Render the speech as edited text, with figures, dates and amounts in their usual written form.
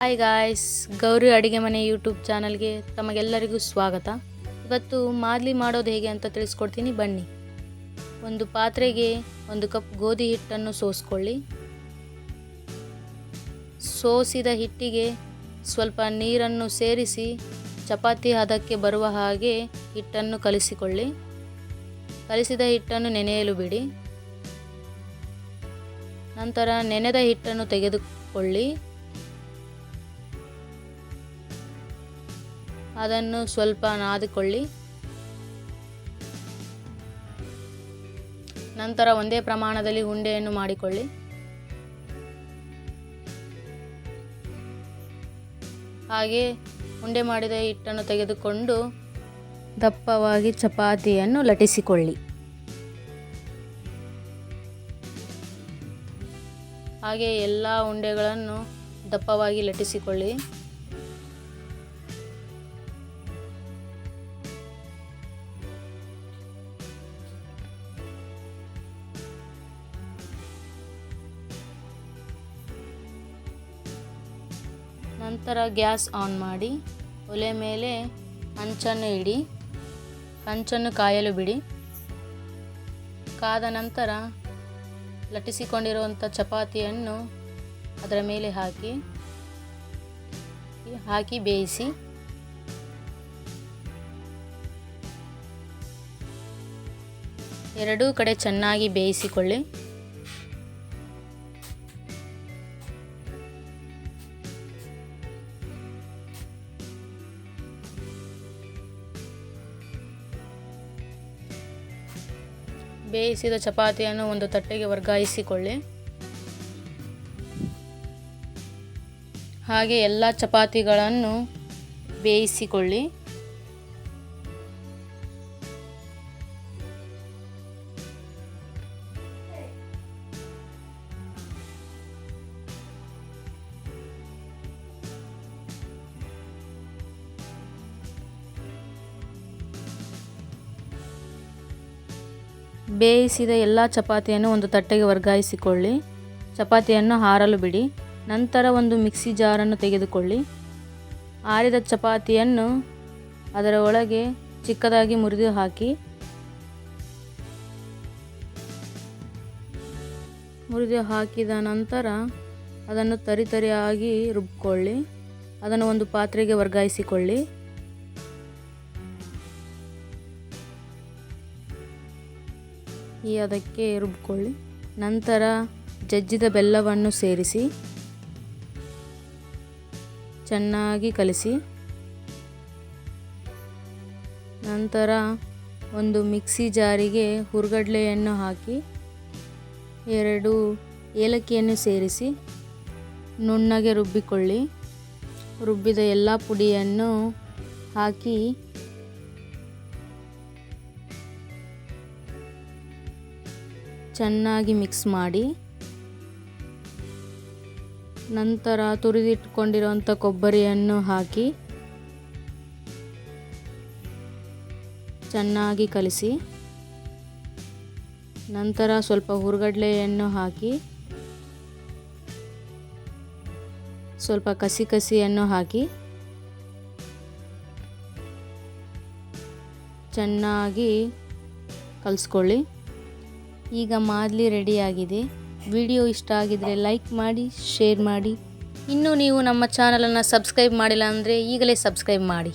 Hi guys, Gauri ಅಡುಗೆ ಮನೆ YouTube ಚಾನಲ್ಗೆ ತಮಗೆಲ್ಲರಿಗೂ ಸ್ವಾಗತ. ಇವತ್ತು ಮಾದಲಿ ಮಾಡೋದು ಹೇಗೆ ಅಂತ ತಿಳಿಸ್ಕೊಡ್ತೀನಿ, ಬನ್ನಿ. ಒಂದು ಪಾತ್ರೆಗೆ 1 ಕಪ್ ಗೋಧಿ ಹಿಟ್ಟನ್ನು ಸೋಸ್ಕೊಳ್ಳಿ. ಸೋಸಿದ ಹಿಟ್ಟಿಗೆ ಸ್ವಲ್ಪ ನೀರನ್ನು ಸೇರಿಸಿ ಚಪಾತಿ ಹದಕ್ಕೆ ಬರುವ ಹಾಗೆ ಹಿಟ್ಟನ್ನು ಕಲಿಸಿಕೊಳ್ಳಿ. ಕಲಿಸಿದ ಹಿಟ್ಟನ್ನು ನೆನೆಯಲು ಬಿಡಿ. ನಂತರ ನೆನೆದ ಹಿಟ್ಟನ್ನು ತೆಗೆದುಕೊಳ್ಳಿ. ಅದನ್ನು ಸ್ವಲ್ಪ ನಾದಿಕೊಳ್ಳಿ. ನಂತರ ಒಂದೇ ಪ್ರಮಾಣದಲ್ಲಿ ಉಂಡೆಯನ್ನು ಮಾಡಿಕೊಳ್ಳಿ. ಹಾಗೆ ಉಂಡೆ ಮಾಡಿದ ಹಿಟ್ಟನ್ನು ತೆಗೆದುಕೊಂಡು ದಪ್ಪವಾಗಿ ಚಪಾತಿಯನ್ನು ಲಟ್ಟಿಸಿಕೊಳ್ಳಿ. ಹಾಗೆ ಎಲ್ಲ ಉಂಡೆಗಳನ್ನು ದಪ್ಪವಾಗಿ ಲಟ್ಟಿಸಿಕೊಳ್ಳಿ. ನಂತರ ಗ್ಯಾಸ್ ಆನ್ ಮಾಡಿ ಒಲೆ ಮೇಲೆ ಹಂಚನ್ನು ಇಡಿ. ಹಂಚನ್ನು ಕಾಯಲು ಬಿಡಿ. ಕಾದ ನಂತರ ಲಟ್ಟಿಸಿಕೊಂಡಿರುವಂಥ ಚಪಾತಿಯನ್ನು ಅದರ ಮೇಲೆ ಹಾಕಿ ಬೇಯಿಸಿ. ಎರಡೂ ಕಡೆ ಚೆನ್ನಾಗಿ ಬೇಯಿಸಿಕೊಳ್ಳಿ. ಬೇಯಿಸಿದ ಚಪಾತಿಯನ್ನು ಒಂದು ತಟ್ಟೆಗೆ ವರ್ಗಾಯಿಸಿಕೊಳ್ಳಿ. ಹಾಗೆ ಎಲ್ಲ ಚಪಾತಿಗಳನ್ನು ಬೇಯಿಸಿಕೊಳ್ಳಿ. ಬೇಯಿಸಿದ ಎಲ್ಲ ಚಪಾತಿಯನ್ನು ಒಂದು ತಟ್ಟೆಗೆ ವರ್ಗಾಯಿಸಿಕೊಳ್ಳಿ. ಚಪಾತಿಯನ್ನು ಆರಲು ಬಿಡಿ. ನಂತರ ಒಂದು ಮಿಕ್ಸಿ ಜಾರನ್ನು ತೆಗೆದುಕೊಳ್ಳಿ. ಆರಿದ ಚಪಾತಿಯನ್ನು ಅದರ ಒಳಗೆ ಚಿಕ್ಕದಾಗಿ ಮುರಿದು ಹಾಕಿ. ಮುರಿದು ಹಾಕಿದ ನಂತರ ಅದನ್ನು ತರಿತರಿಯಾಗಿ ರುಬ್ಬಿಕೊಳ್ಳಿ. ಅದನ್ನು ಒಂದು ಪಾತ್ರೆಗೆ ವರ್ಗಾಯಿಸಿಕೊಳ್ಳಿ. ಅದಕ್ಕೆ ರುಬ್ಬಿಕೊಳ್ಳಿ. ನಂತರ ಜಜ್ಜಿದ ಬೆಲ್ಲವನ್ನು ಸೇರಿಸಿ ಚೆನ್ನಾಗಿ ಕಲಿಸಿ. ನಂತರ ಒಂದು ಮಿಕ್ಸಿ ಜಾರಿಗೆ ಹುರ್ಗಡ್ಲೆಯನ್ನು ಹಾಕಿ 2 ಏಲಕ್ಕಿಯನ್ನು ಸೇರಿಸಿ ನುಣ್ಣಗೆ ರುಬ್ಬಿಕೊಳ್ಳಿ. ರುಬ್ಬಿದ ಎಲ್ಲ ಪುಡಿಯನ್ನು ಹಾಕಿ ಚೆನ್ನಾಗಿ ಮಿಕ್ಸ್ ಮಾಡಿ. ನಂತರ ತುರಿದಿಟ್ಟುಕೊಂಡಿರುವಂಥ ಕೊಬ್ಬರಿಯನ್ನು ಹಾಕಿ ಚೆನ್ನಾಗಿ ಕಲಿಸಿ. ನಂತರ ಸ್ವಲ್ಪ ಹುರ್ಗಡ್ಲೆಯನ್ನು ಹಾಕಿ ಸ್ವಲ್ಪ ಕಸಿಯನ್ನು ಹಾಕಿ ಚೆನ್ನಾಗಿ ಕಲಿಸ್ಕೊಳ್ಳಿ. ಈಗ ಮಾದಲಿ ರೆಡಿಯಾಗಿದೆ. ವಿಡಿಯೋ ಇಷ್ಟ ಆಗಿದರೆ ಲೈಕ್ ಮಾಡಿ, ಶೇರ್ ಮಾಡಿ. ಇನ್ನೂ ನೀವು ನಮ್ಮ ಚಾನಲನ್ನು ಸಬ್ಸ್ಕ್ರೈಬ್ ಮಾಡಿಲ್ಲ ಅಂದರೆ ಈಗಲೇ ಸಬ್ಸ್ಕ್ರೈಬ್ ಮಾಡಿ.